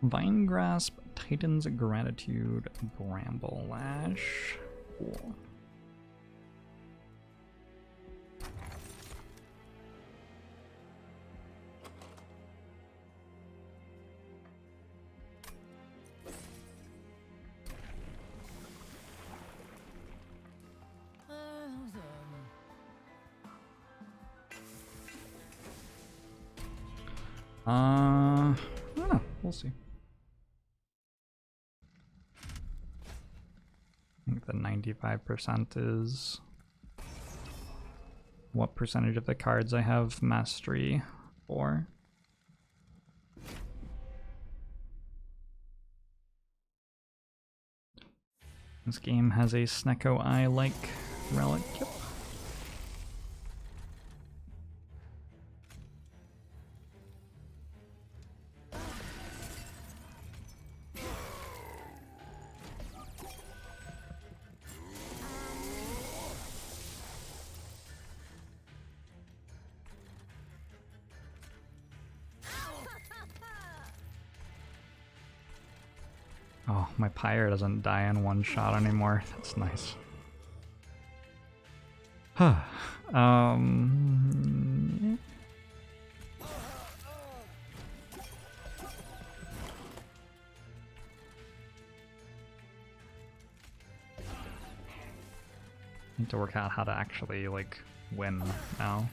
Vine Grasp, Titan's Gratitude, Bramble Lash. Cool. I don't know. We'll see. I think the 95% is what percentage of the cards I have mastery for. This game has a Snecko Eye-like relic. Yep. Oh, my Pyre doesn't die in one shot anymore. That's nice. Huh. Need to work out how to actually, like, win now.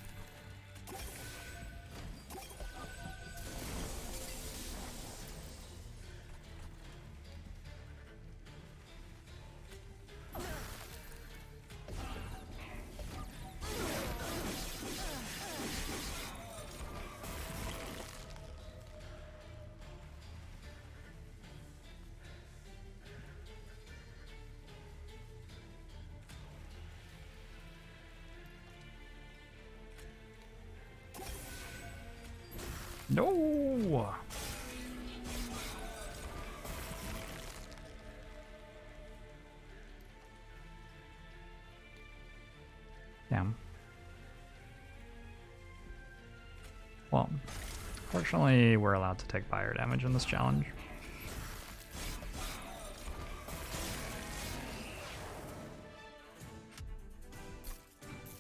No! Damn. Well, fortunately, we're allowed to take fire damage in this challenge.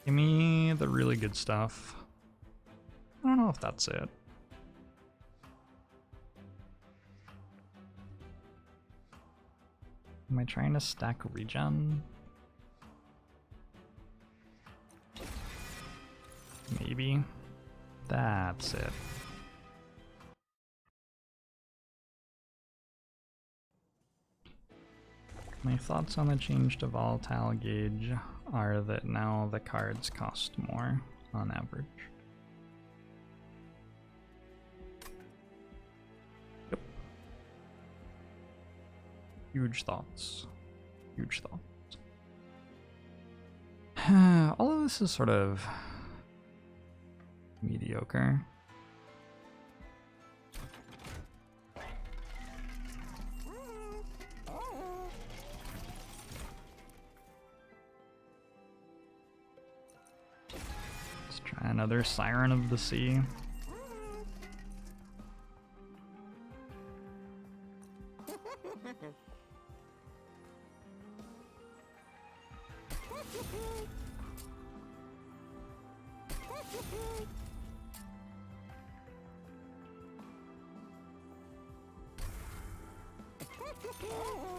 Give me the really good stuff. I don't know if that's it. Am I trying to stack regen? Maybe. That's it. My thoughts on the change to volatile gauge are that now the cards cost more on average. Yep. Huge thoughts. Huge thoughts. All of this is sort of mediocre. Let's try another Siren of the Sea.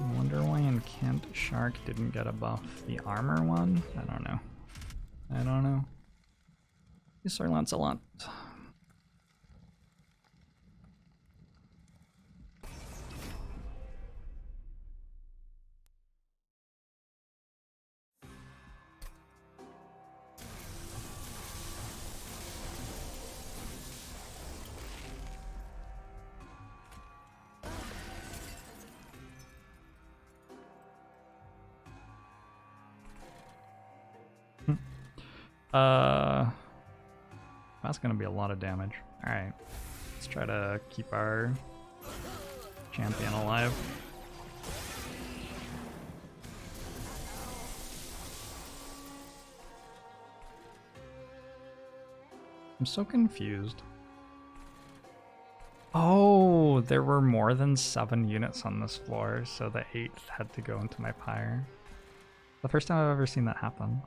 I wonder why in Kent Shark didn't get a buff. The armor one? I don't know. I don't know. Yes, Sir Lancelot. That's gonna be a lot of damage. Alright. Let's try to keep our champion alive. I'm so confused. Oh, there were more than 7 units on this floor, so the 8th had to go into my pyre. The first time I've ever seen that happen.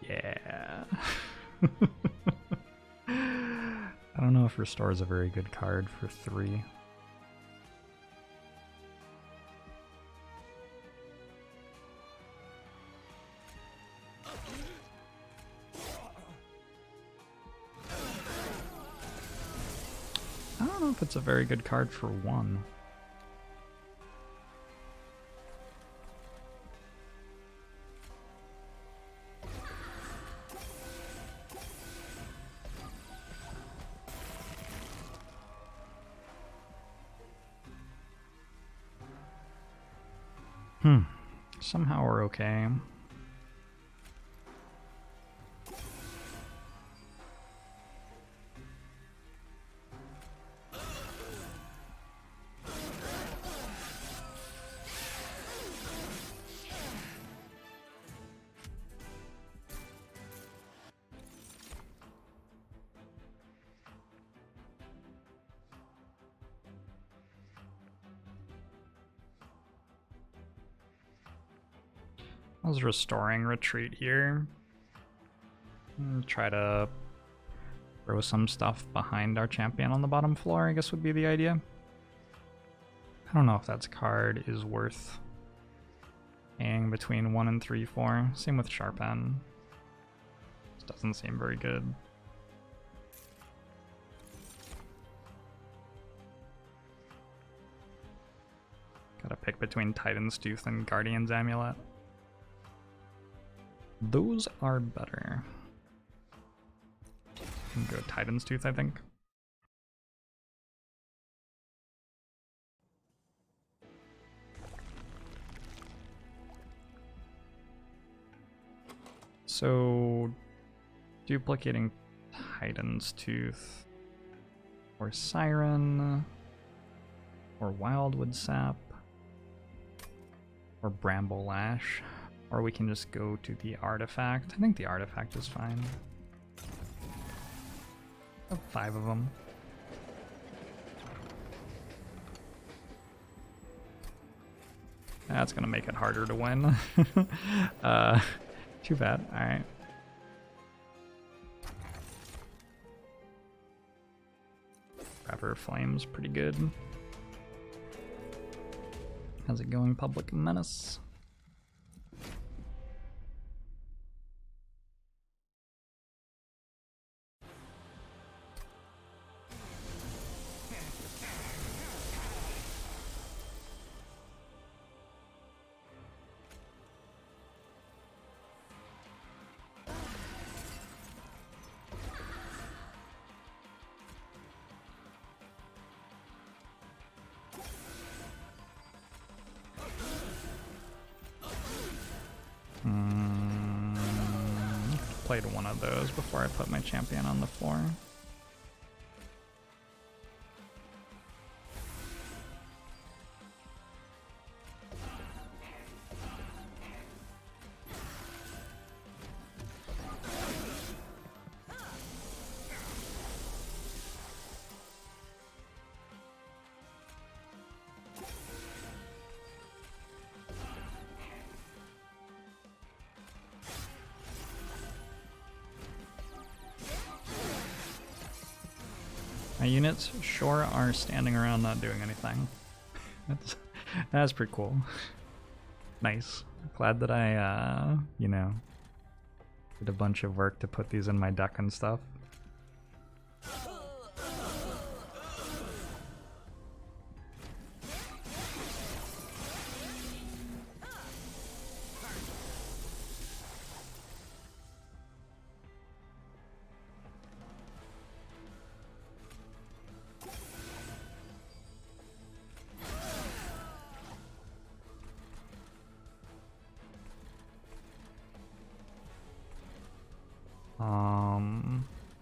Yeah. I don't know if Restore is a very good card for 3. I don't know if it's a very good card for 1. Somehow we're okay. I was restoring retreat here. Try to throw some stuff behind our champion on the bottom floor, I guess would be the idea. I don't know if that card is worth paying between 1 and 3 for. Same with Sharpen. This doesn't seem very good. Gotta pick between Titan's Tooth and Guardian's Amulet. Those are better. Can go Titan's Tooth, I think. So, duplicating Titan's Tooth, or Siren, or Wildwood Sap, or Bramble Lash. Or we can just go to the artifact. I think the artifact is fine. I have 5 of them. That's gonna make it harder to win. Too bad. Alright. Forever Flame's pretty good. How's it going, Public Menace? Played one of those before I put my champion on the floor. My units sure are standing around not doing anything. That's pretty cool. Nice. Glad that I, you know, did a bunch of work to put these in my deck and stuff.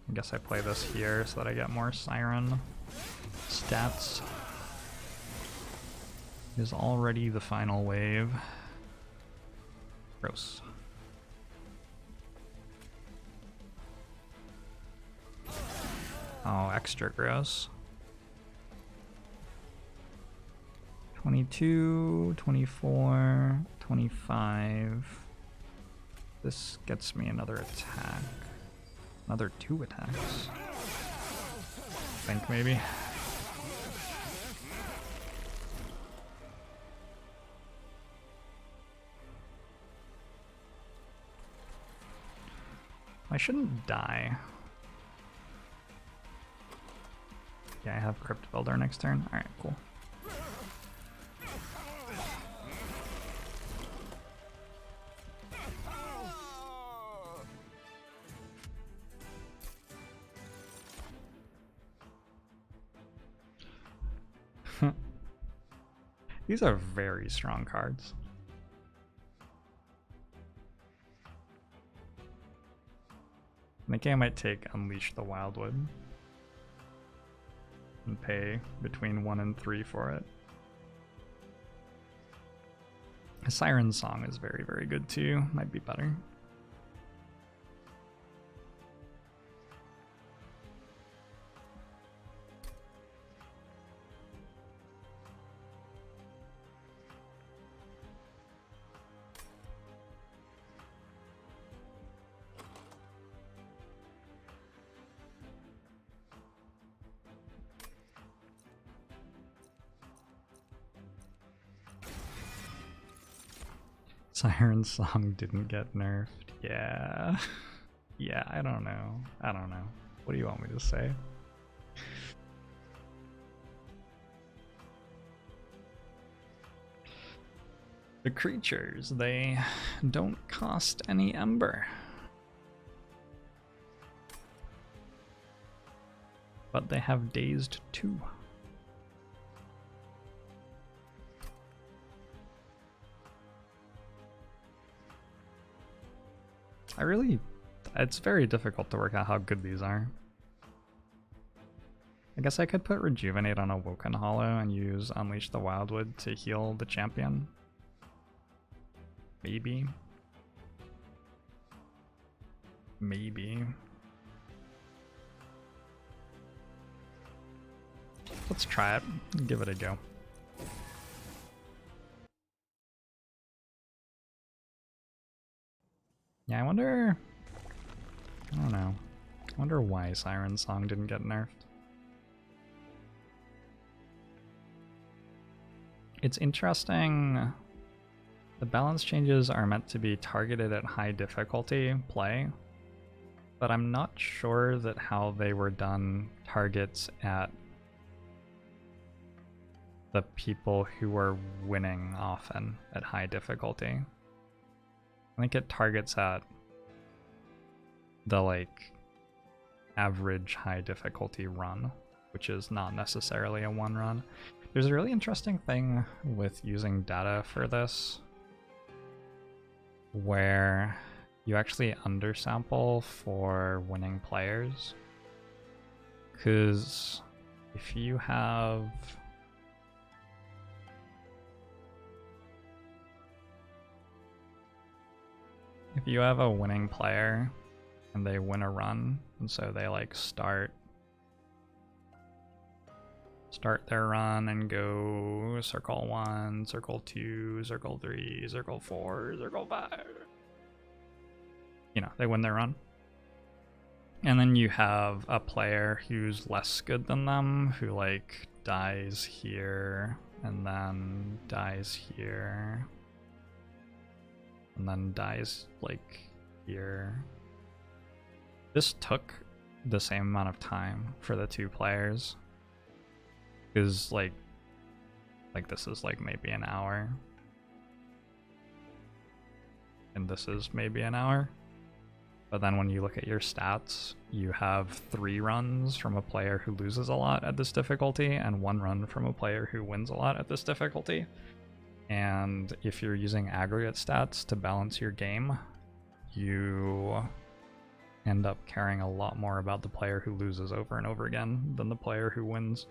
I guess I play this here so that I get more Siren stats. is already the final wave. Gross. Oh, extra gross. 22, 24, 25. This gets me another attack. Another 2 attacks. I think maybe. I shouldn't die. Yeah, I have Crypt Builder next turn. Alright, cool. These are very strong cards. I think I might take Unleash the Wildwood and pay between 1 and 3 for it. Siren Song is very, very good too. Might be better. Siren Song didn't get nerfed. Yeah. Yeah, I don't know. I don't know. What do you want me to say? The creatures, they don't cost any Ember. But they have Dazed too. It's very difficult to work out how good these are. I guess I could put Rejuvenate on a Woken Hollow and use Unleash the Wildwood to heal the champion. Maybe. Maybe. Let's try it. Give it a go. Yeah, I wonder... I don't know. I wonder why Siren Song didn't get nerfed. It's interesting. The balance changes are meant to be targeted at high difficulty play, but I'm not sure that how they were done targets at the people who were winning often at high difficulty. I think it targets at the like average high difficulty run, which is not necessarily a 1 run. There's a really interesting thing with using data for this where you actually undersample for winning players, because if you have a winning player and they win a run, and so they like start their run and go circle 1, circle 2, circle 3, circle 4, circle 5. You know, they win their run. And then you have a player who's less good than them, who like dies here, and then dies here, and then dies like here. This took the same amount of time for the 2 players. Is like this is like maybe an hour. And this is maybe an hour. But then when you look at your stats, you have 3 runs from a player who loses a lot at this difficulty and 1 run from a player who wins a lot at this difficulty. And if you're using aggregate stats to balance your game, you end up caring a lot more about the player who loses over and over again than the player who wins.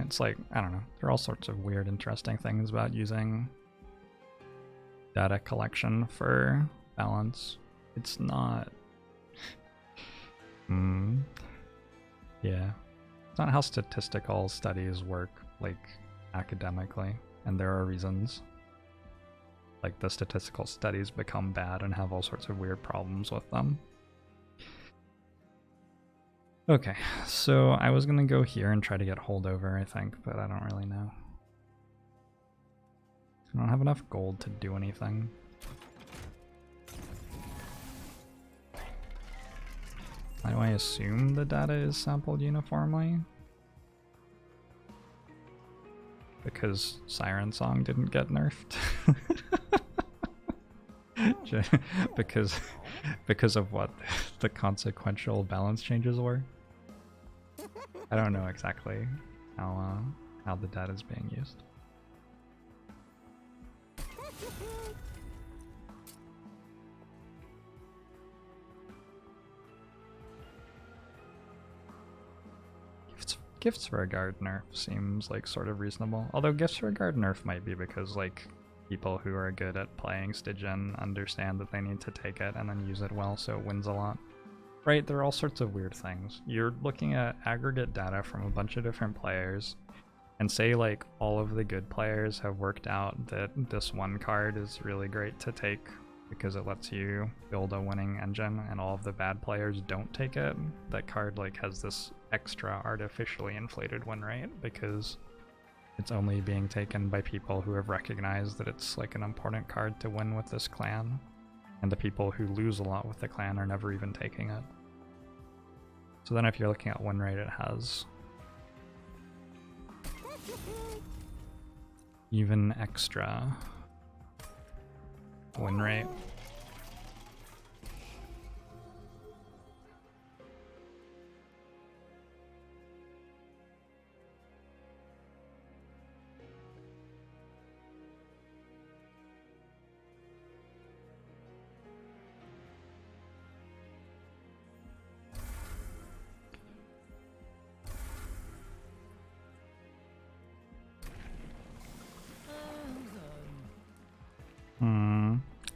It's like, I don't know, there are all sorts of weird, interesting things about using data collection for balance. It's not... yeah. It's not how statistical studies work, like, academically, and there are reasons. Like, the statistical studies become bad and have all sorts of weird problems with them. Okay, so I was gonna go here and try to get holdover, I think, but I don't really know. I don't have enough gold to do anything. Why do I assume the data is sampled uniformly? Because Siren Song didn't get nerfed. because of what the consequential balance changes were. I don't know exactly how the data is being used. Gifts for a guard nerf seems like sort of reasonable. Although gifts for a guard nerf might be because like people who are good at playing Stygian understand that they need to take it and then use it well so it wins a lot. Right, there are all sorts of weird things. You're looking at aggregate data from a bunch of different players and say like all of the good players have worked out that this one card is really great to take because it lets you build a winning engine, and all of the bad players don't take it. That card like has this extra artificially inflated win rate because it's only being taken by people who have recognized that it's like an important card to win with this clan, and the people who lose a lot with the clan are never even taking it. So then if you're looking at win rate, it has even extra win rate.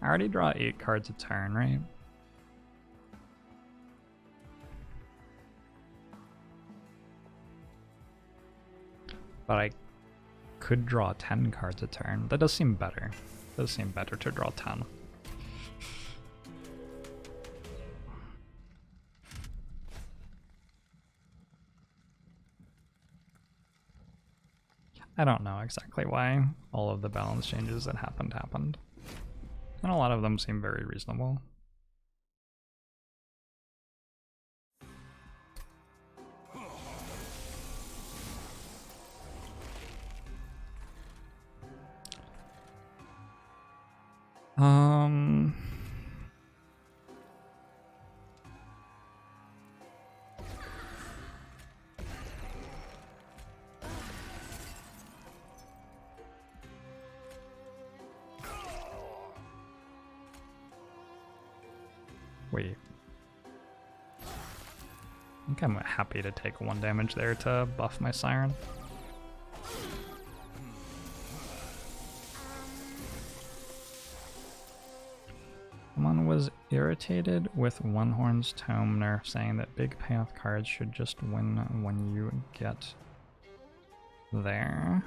I already draw 8 cards a turn, right? But I could draw 10 cards a turn. That does seem better. It does seem better to draw 10. I don't know exactly why all of the balance changes that happened. And a lot of them seem very reasonable. Wait. I think I'm happy to take 1 damage there to buff my Siren. Someone was irritated with One Horn's Tome nerf, saying that big payoff cards should just win when you get there.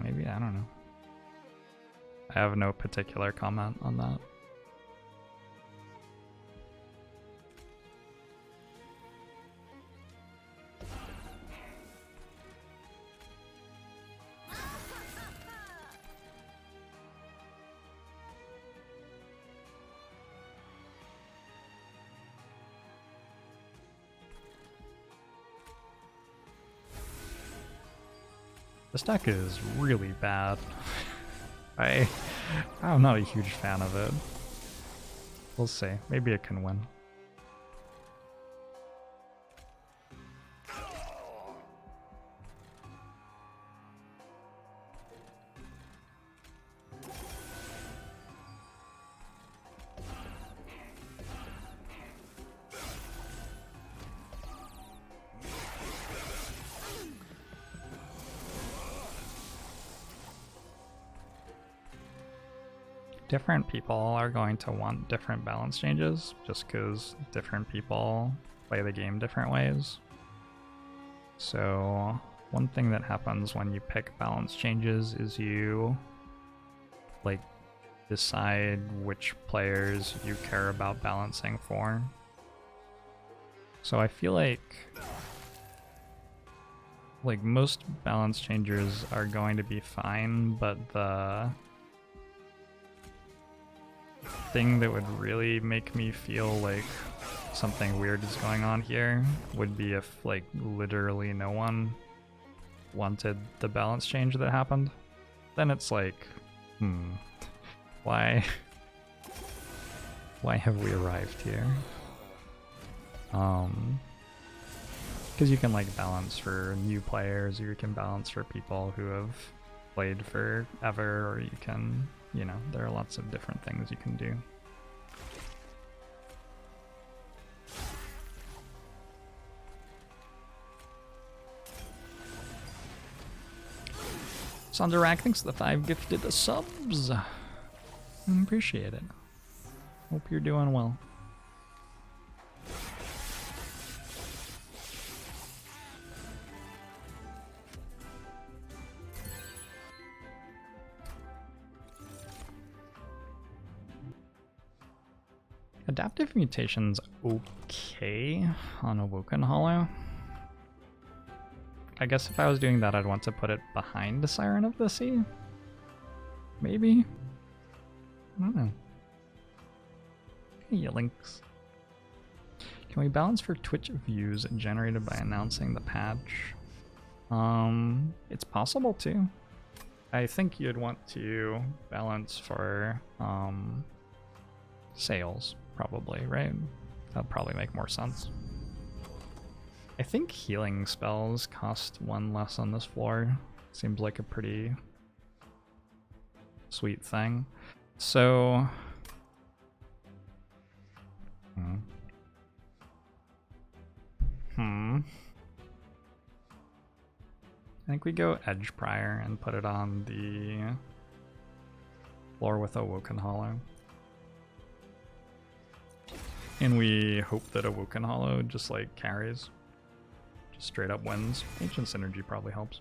Maybe, I don't know. I have no particular comment on that. This deck is really bad. I'm not a huge fan of it. We'll see. Maybe it can win. different people are going to want different balance changes just because different people play the game different ways. So one thing that happens when you pick balance changes is you like decide which players you care about balancing for. So I feel like most balance changes are going to be fine, but the thing that would really make me feel like something weird is going on here would be if like literally no one wanted the balance change that happened. Then it's like, why have we arrived here? Because you can like balance for new players, or you can balance for people who have played forever, or you can, you know, there are lots of different things you can do. Sandarak, thanks for the 5 gifted subs. Appreciate it. Hope you're doing well. Adaptive mutation's okay on Awoken Hollow. I guess if I was doing that, I'd want to put it behind the Siren of the Sea. Maybe? I don't know. Hey, links. Can we balance for Twitch views generated by announcing the patch? It's possible to. I think you'd want to balance for sales, probably, right? That'd probably make more sense. I think healing spells cost 1 less on this floor. Seems like a pretty sweet thing. So I think we go Edge Prior and put it on the floor with Awoken Hollow. And we hope that Awoken Hollow just like carries. Just straight up wins. Ancient Synergy probably helps.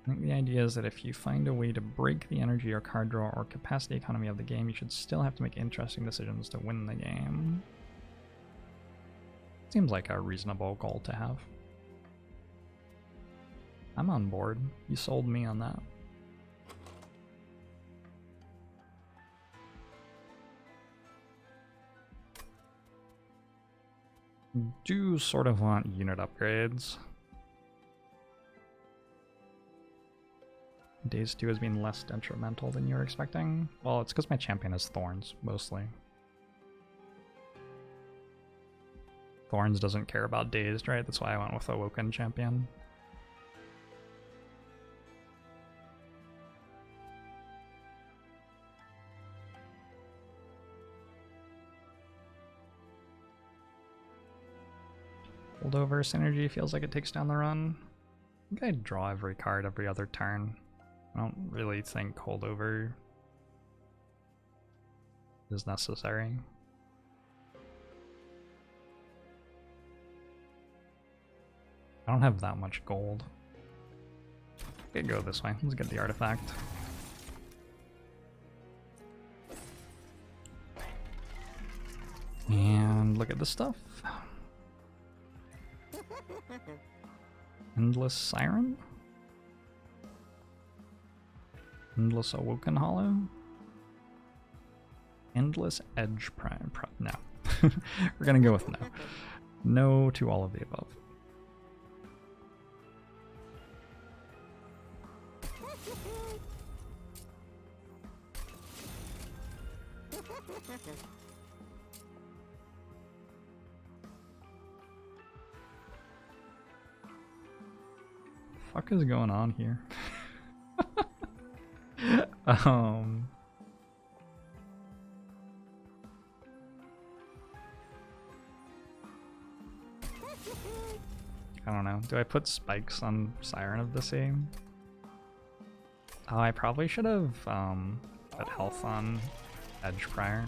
I think the idea is that if you find a way to break the energy or card draw or capacity economy of the game, you should still have to make interesting decisions to win the game. Seems like a reasonable goal to have. I'm on board. You sold me on that. Do sort of want unit upgrades. Days 2 has been less detrimental than you were expecting. Well, it's because my champion has Thorns, mostly. Thorns doesn't care about Dazed, right? That's why I went with Awoken champion. Holdover synergy feels like it takes down the run. I think I draw every card every other turn. I don't really think holdover is necessary. I don't have that much gold. Okay, go this way. Let's get the artifact. And look at this stuff. Endless Siren? Endless Awoken Hollow? Endless Edge Prime? No. We're gonna go with no. No to all of the above. Fuck is going on here? I don't know. Do I put spikes on Siren of the Sea? Oh, I probably should have put health on Edge prior.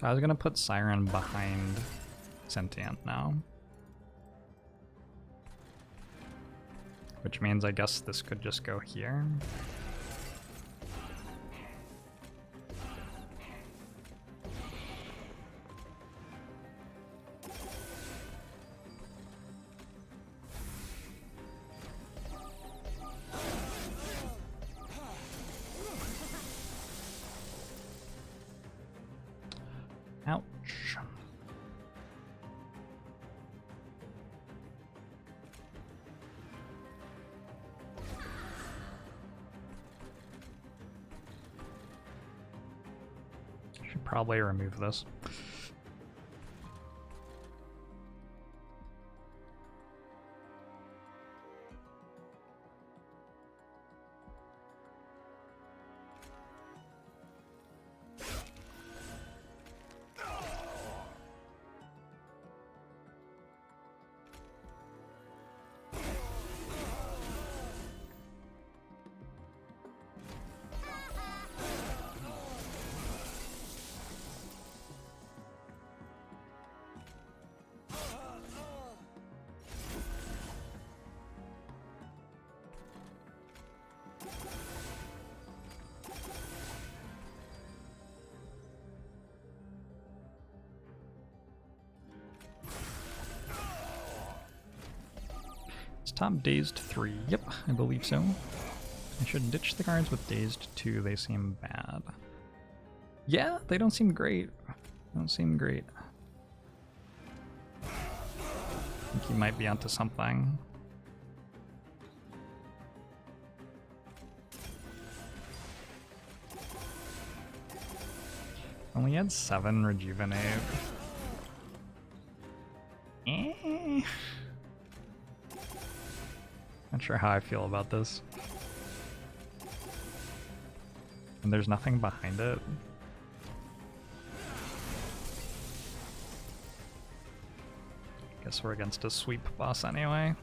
So I was gonna put Siren behind Sentient now. Which means I guess this could just go here. Ouch. Should probably remove this. Top Dazed 3. Yep, I believe so. I should ditch the cards with Dazed 2. They seem bad. Yeah, they don't seem great. Don't seem great. I think he might be onto something. Only had 7 rejuvenate. Not sure how I feel about this. And there's nothing behind it. Guess we're against a sweep boss anyway.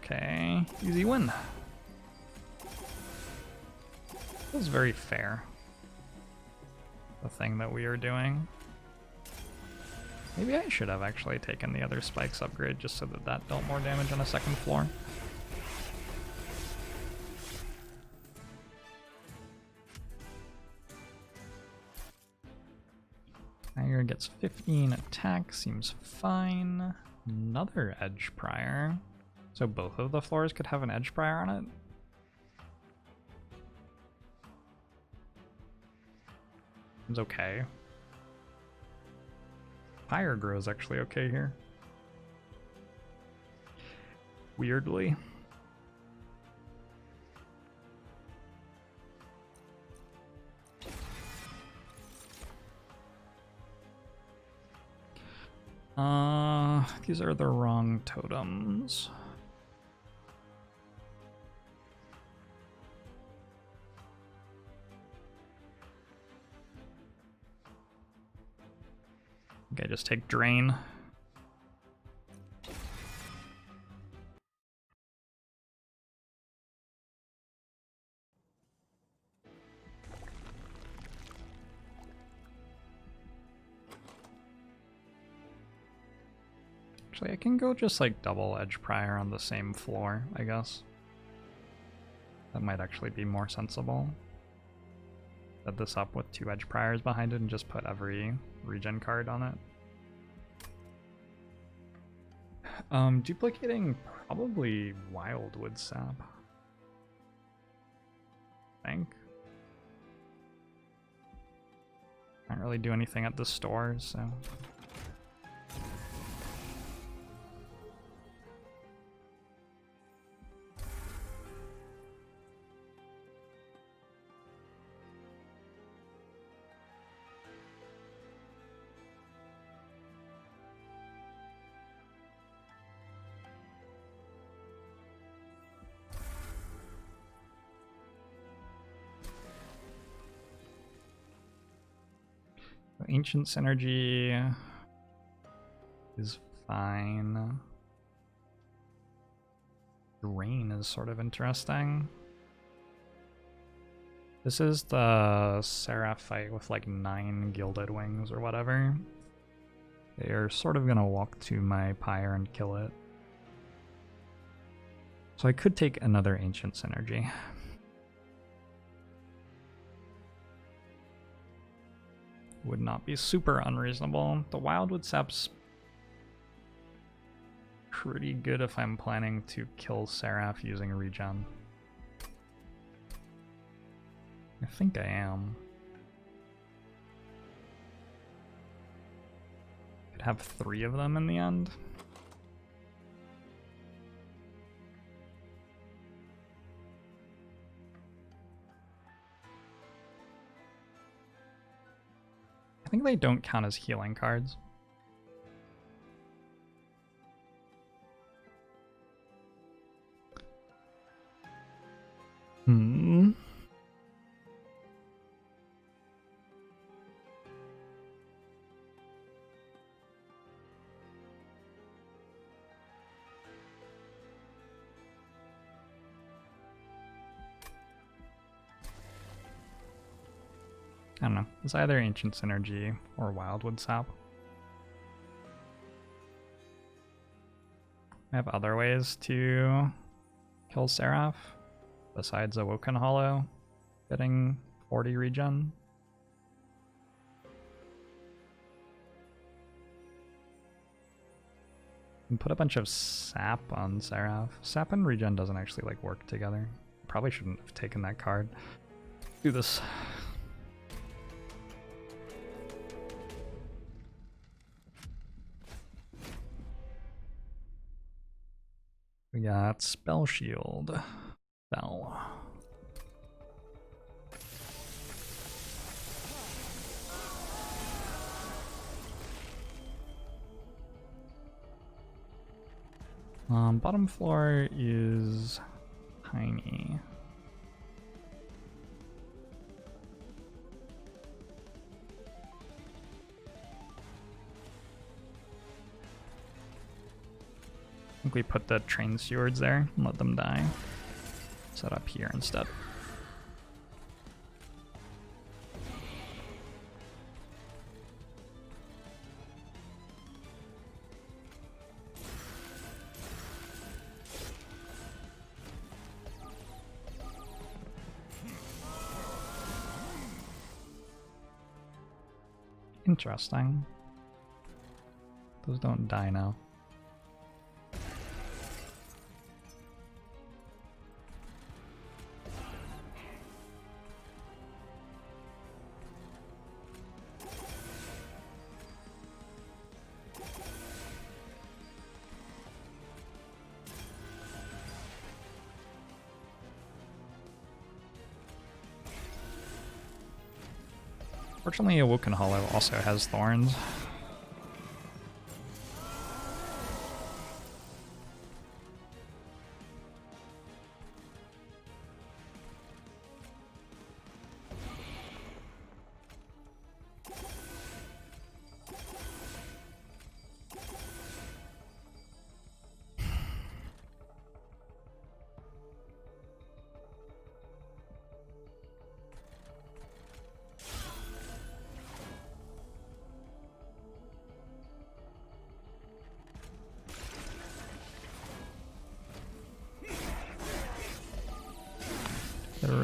Okay, easy win. Feels very fair. The thing that we are doing. Maybe I should have actually taken the other spikes upgrade just so that that dealt more damage on a second floor. Tiger gets 15 attack, seems fine. Another edge prior. So both of the floors could have an edge prior on it? It's okay. Fire grows actually okay here. Weirdly. These are the wrong totems. Okay, just take Drain. Actually, I can go just like double Edge Prior on the same floor, I guess. That might actually be more sensible. Set this up with 2 edge priors behind it and just put every regen card on it. Duplicating probably Wildwood Sap. I think. Can't really do anything at the store, so. Ancient Synergy is fine. Rain is sort of interesting. This is the Seraph fight with like 9 Gilded Wings or whatever. They are sort of gonna walk to my pyre and kill it. So I could take another Ancient Synergy. Would not be super unreasonable. The Wildwood Sap's pretty good if I'm planning to kill Seraph using regen. I think I am. Could have 3 of them in the end. I think they don't count as healing cards. I don't know. It's either Ancient Synergy or Wildwood Sap. I have other ways to kill Seraph besides Awoken Hollow getting 40 regen. And put a bunch of sap on Seraph. Sap and regen doesn't actually like work together. Probably shouldn't have taken that card. Do this. We got Spell Shield. Fell. Bottom floor is tiny. I think we put the train stewards there and let them die. Set up here instead. Interesting. Those don't die now. Fortunately, Awoken Hollow also has thorns.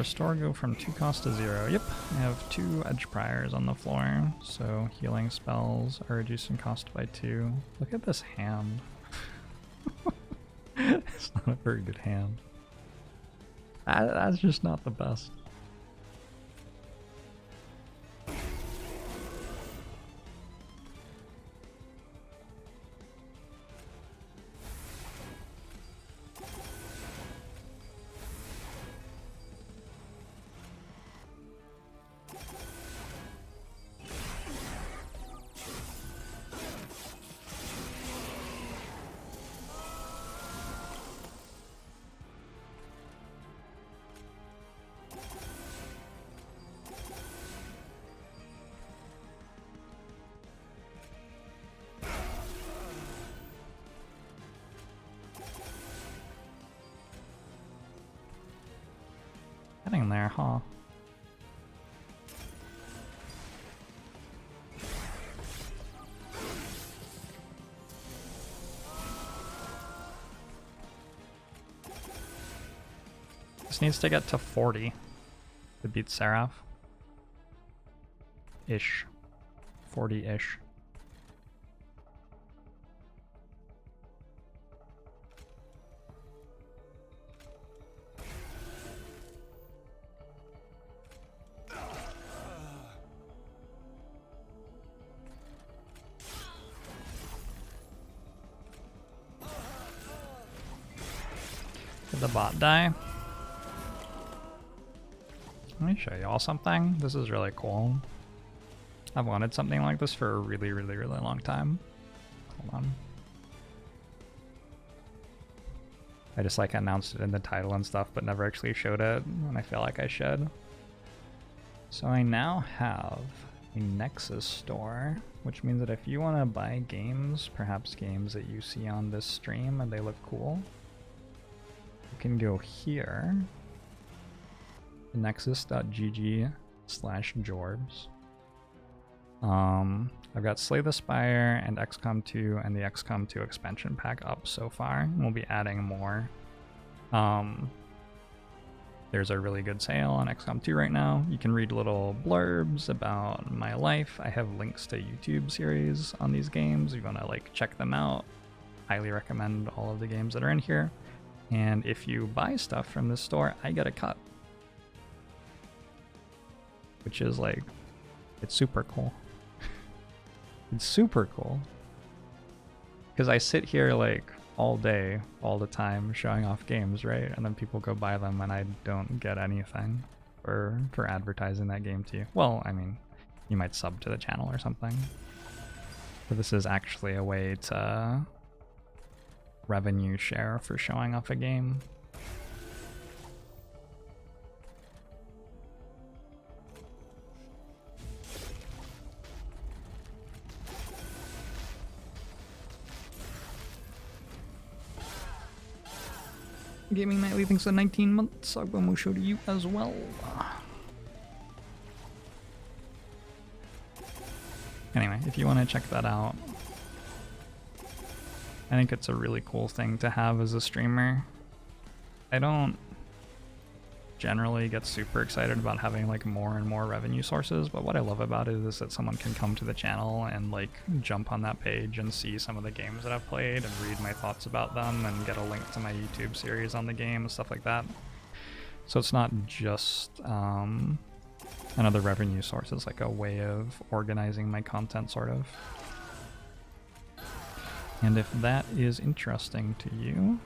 restore go from 2 cost to 0? Yep, I have 2 edge priors on the floor, so healing spells are reduced in cost by 2. Look at this hand. It's not a very good hand. That's just not the best. Getting there, huh? This needs to get to 40 to beat Seraph. Ish. 40-ish. Did the bot die? Let me show you all something. This is really cool. I've wanted something like this for a really long time. Hold on. I just like announced it in the title and stuff, but never actually showed it, and I feel like I should. So I now have a Nexus store, which means that if you want to buy games, perhaps games that you see on this stream and they look cool, you can go here, nexus.gg/Jorbs. I've got Slay the Spire and XCOM 2 and the XCOM 2 expansion pack up so far, and we'll be adding more. There's a really good sale on XCOM 2 right now. You can read little blurbs about my life. I have links to YouTube series on these games. If you want to like check them out, highly recommend all of the games that are in here. And if you buy stuff from this store, I get a cut, which is like, it's super cool. It's super cool. Because I sit here like all day, all the time, showing off games, right? And then people go buy them and I don't get anything for advertising that game to you. Well, I mean, you might sub to the channel or something. But this is actually a way to revenue share for showing off a game. Gaming Nightly thinks of 19 months. Agbomo show to you as well. Anyway, if you want to check that out, I think it's a really cool thing to have as a streamer. I don't generally get super excited about having like more and more revenue sources, but what I love about it is that someone can come to the channel and like jump on that page and see some of the games that I've played and read my thoughts about them and get a link to my YouTube series on the game and stuff like that. So it's not just another revenue source, it's like a way of organizing my content, sort of. And if that is interesting to you,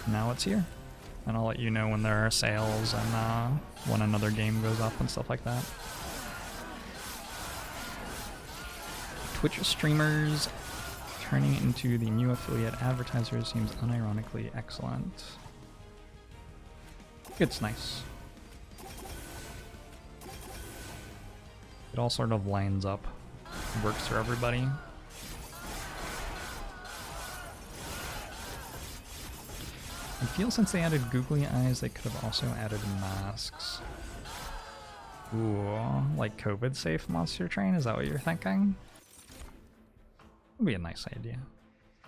now it's here. And I'll let you know when there are sales and when another game goes up and stuff like that. Twitch streamers turning into the new affiliate advertisers seems unironically excellent. It's nice. It all sort of lines up, works for everybody. I feel since they added googly eyes, they could have also added masks. Ooh, like COVID safe monster train? Is that what you're thinking? Would be a nice idea.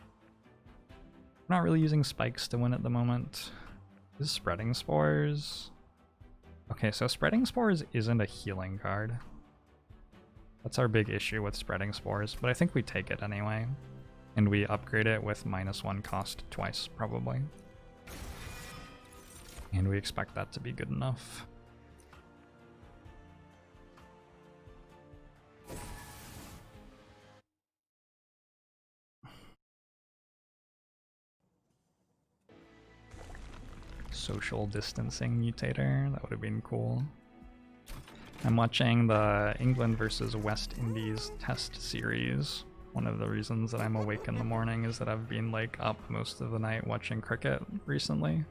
I'm not really using spikes to win at the moment. Is Spreading Spores... Okay, so Spreading Spores isn't a healing card. That's our big issue with Spreading Spores, but I think we take it anyway. And we upgrade it with -1 cost twice, probably. And we expect that to be good enough. Social distancing mutator, that would have been cool. I'm watching the England versus West Indies test series. One of the reasons that I'm awake in the morning is that I've been like up most of the night watching cricket recently.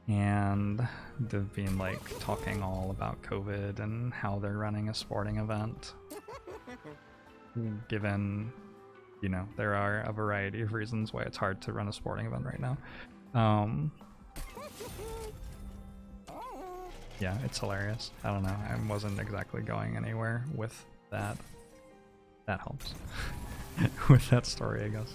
And they've been like talking all about COVID and how they're running a sporting event. Given, you know, there are a variety of reasons why it's hard to run a sporting event right now. Yeah, it's hilarious. I don't know, I wasn't exactly going anywhere with that. That helps. With that story, I guess.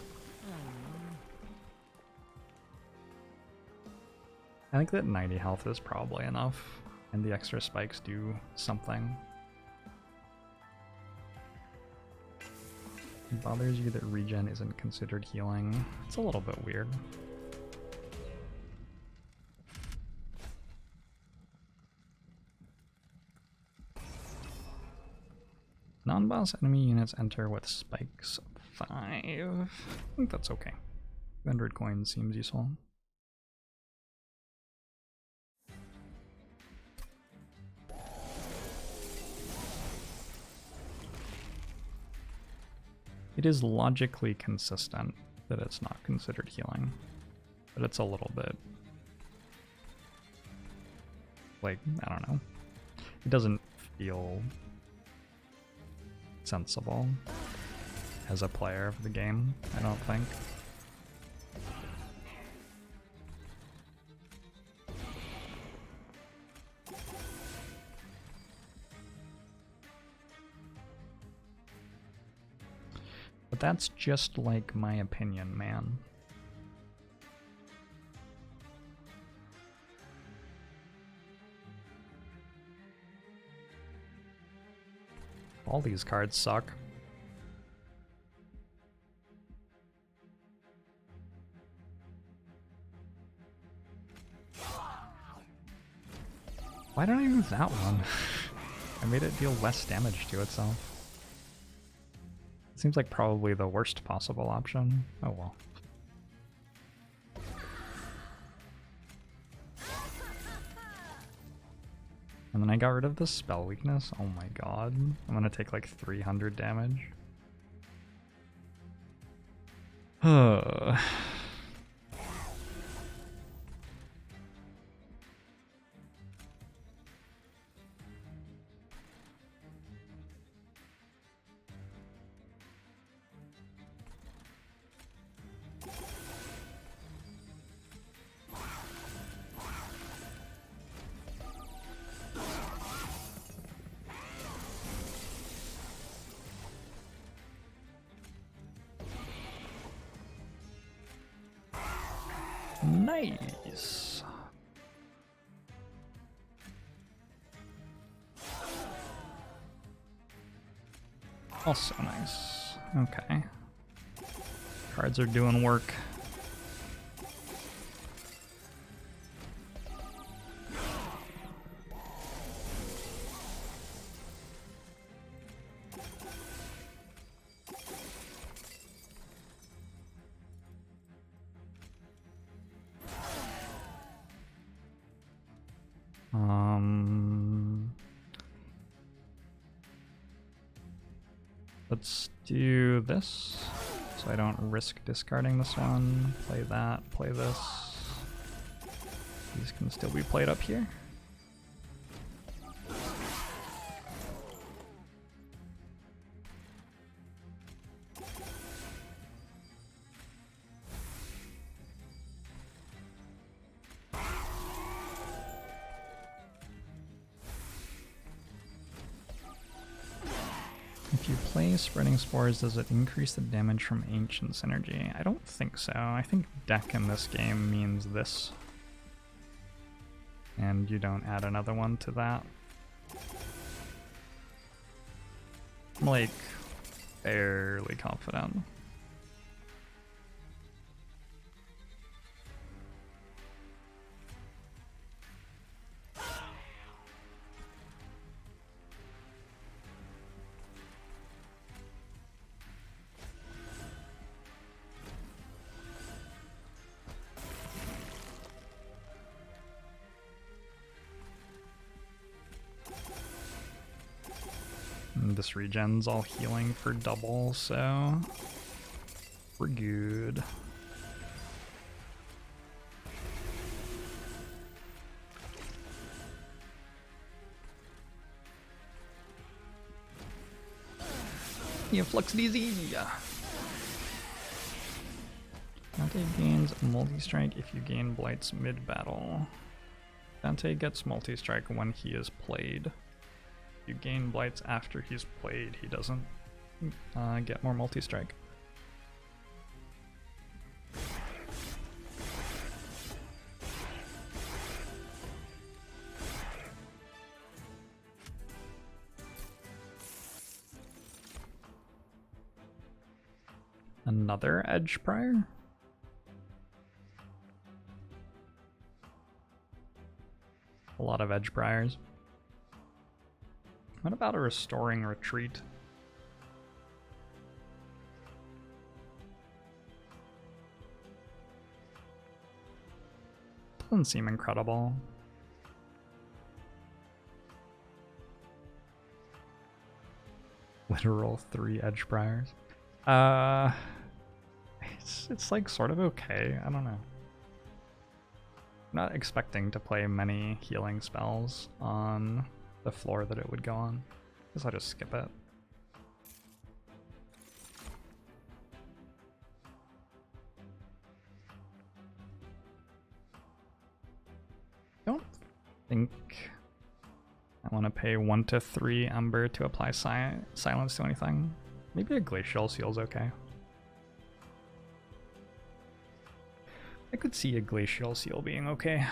I think that 90 health is probably enough, and the extra spikes do something. It bothers you that regen isn't considered healing. It's a little bit weird. Non-boss enemy units enter with spikes 5. I think that's okay. 200 coins seems useful. It is logically consistent that it's not considered healing, but it's a little bit, like, I don't know. It doesn't feel sensible as a player of the game, I don't think. But that's just like my opinion, man. All these cards suck. Why did I use that one? I made it deal less damage to itself. It seems like probably the worst possible option. Oh well. And then I got rid of the spell weakness. Oh my god. I'm gonna take like 300 damage. Nice. Also nice. Okay. Cards are doing work. Let's do this, so I don't risk discarding this one. Play that, play this. These can still be played up here. If you play Spreading Spores, does it increase the damage from Ancient Synergy? I don't think so. I think deck in this game means this. And you don't add another one to that. I'm like fairly confident. And this regen's all healing for double, so we're good. Yeah, Flux DZ. Dante gains multi-strike if you gain blights mid-battle. Dante gets multi-strike when he is played. If you gain blights after he's played, he doesn't get more multi-strike. Another Edge Prior? A lot of Edge Priors. What about a Restoring Retreat? Doesn't seem incredible. Literal 3 Edge Priors. It's like sort of okay. I don't know. I'm not expecting to play many healing spells on the floor that it would go on. Guess I'll just skip it. Don't think I want to pay 1 to 3 Ember to apply silence to anything. Maybe a Glacial Seal's okay. I could see a Glacial Seal being okay.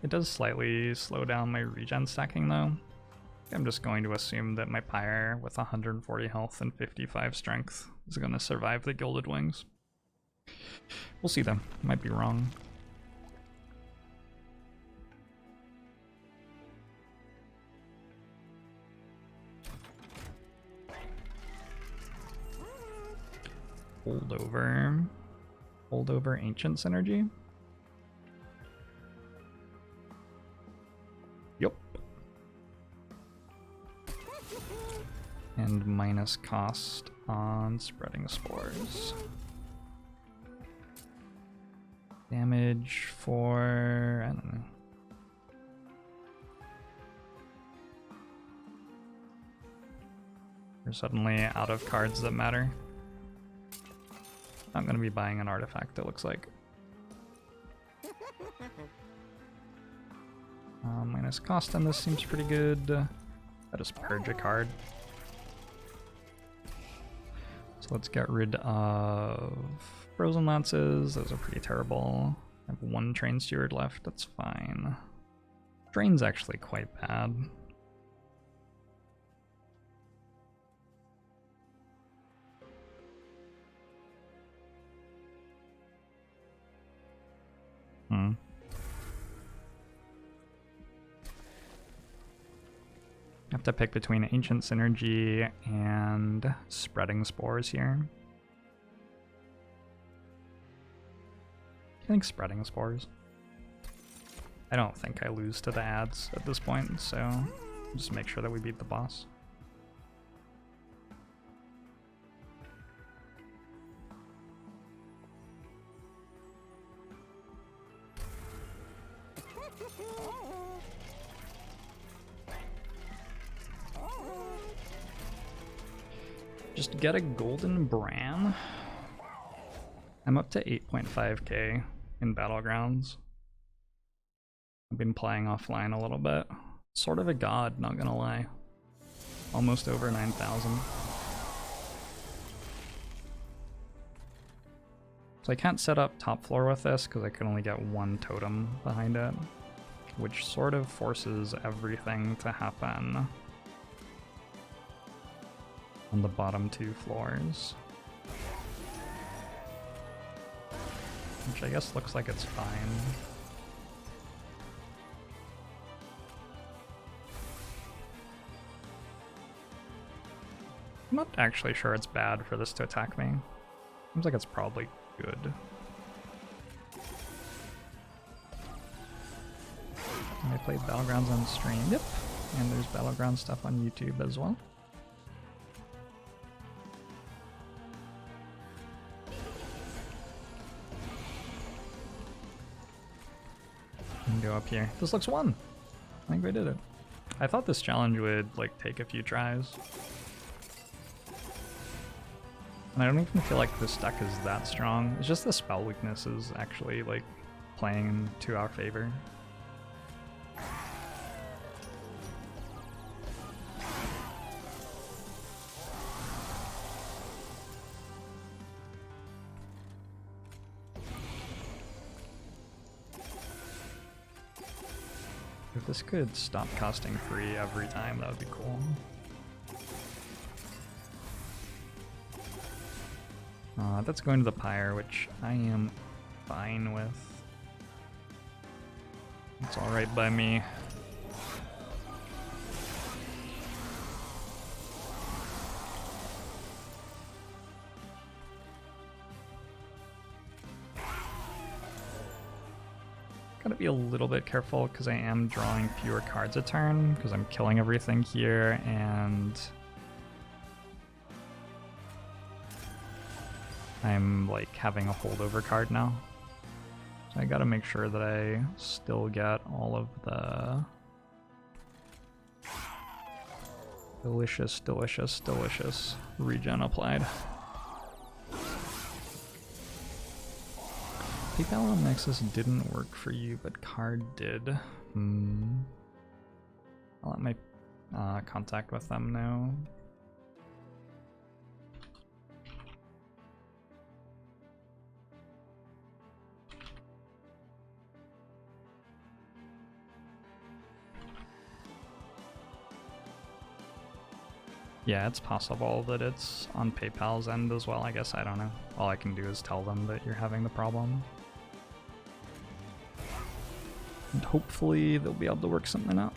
It does slightly slow down my regen stacking though. I'm just going to assume that my Pyre with 140 health and 55 strength is going to survive the Gilded Wings. We'll see though, might be wrong. Holdover Ancient Synergy. Yup. And minus cost on Spreading Spores. Damage for, I don't know. We're suddenly out of cards that matter. I'm gonna be buying an artifact, it looks like. Minus cost on this seems pretty good. I just purge a card. So let's get rid of Frozen Lances. Those are pretty terrible. I have 1 Train Steward left, that's fine. Drain's actually quite bad. I have to pick between Ancient Synergy and Spreading Spores here. I think Spreading Spores. I don't think I lose to the ads at this point, so just make sure that we beat the boss. Just get a golden Bram. I'm up to 8.5k in Battlegrounds. I've been playing offline a little bit. Sort of a god, not gonna lie. Almost over 9,000. So I can't set up top floor with this because I can only get one totem behind it, which sort of forces everything to happen on the bottom 2 floors. Which I guess looks like it's fine. I'm not actually sure it's bad for this to attack me. Seems like it's probably good. I played Battlegrounds on stream. Yep. And there's Battleground stuff on YouTube as well. And go up here. This looks won. I think we did it. I thought this challenge would like take a few tries. And I don't even feel like this deck is that strong. It's just the spell weakness is actually like playing to our favor. If this could stop costing free every time, that would be cool. That's going to the Pyre, which I am fine with. It's alright by me. Gotta be a little bit careful because I am drawing fewer cards a turn because I'm killing everything here, and I'm like having a holdover card now. So I gotta make sure that I still get all of the delicious, delicious, delicious regen applied. PayPal on Nexus didn't work for you, but card did. I'll let my contact with them know. Yeah, it's possible that it's on PayPal's end as well, I guess. I don't know. All I can do is tell them that you're having the problem. And hopefully they'll be able to work something out.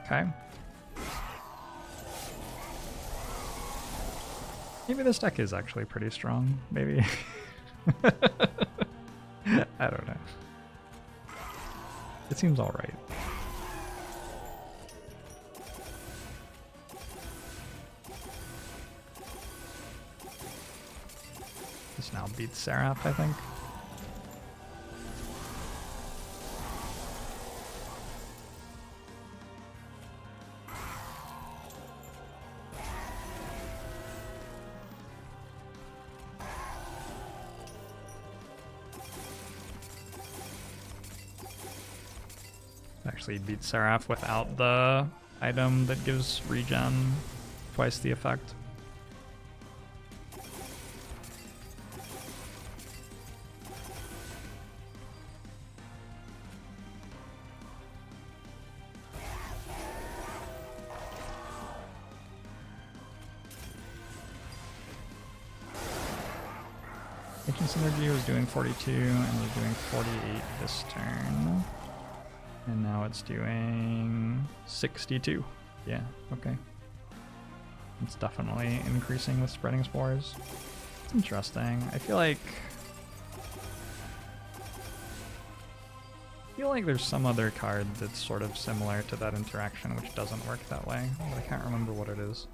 Okay. Maybe this deck is actually pretty strong, maybe. I don't know. It seems alright. This now beats Seraph, I think. Actually beat Seraph without the item that gives regen twice the effect. Agent Synergy was doing 42 and was doing 48 this turn. And now it's doing 62. Yeah, okay. It's definitely increasing with Spreading Spores. It's interesting. I feel like there's some other card that's sort of similar to that interaction which doesn't work that way, but I can't remember what it is.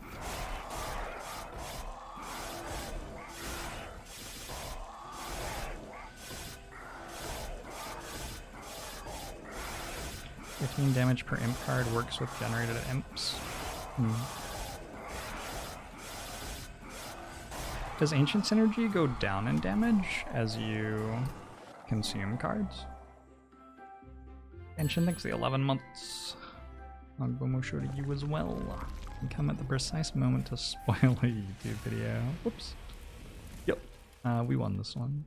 Damage per imp card works with generated imps. Does Ancient Synergy go down in damage as you consume cards? Ancient, thanks the 11 months. Agbomo show to you as well. And come at the precise moment to spoil a YouTube video. Whoops. Yep. We won this one.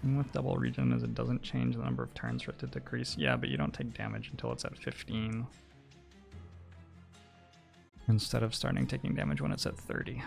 And with double regen is it doesn't change the number of turns for it to decrease. Yeah, but you don't take damage until it's at 15. Instead of starting taking damage when it's at 30.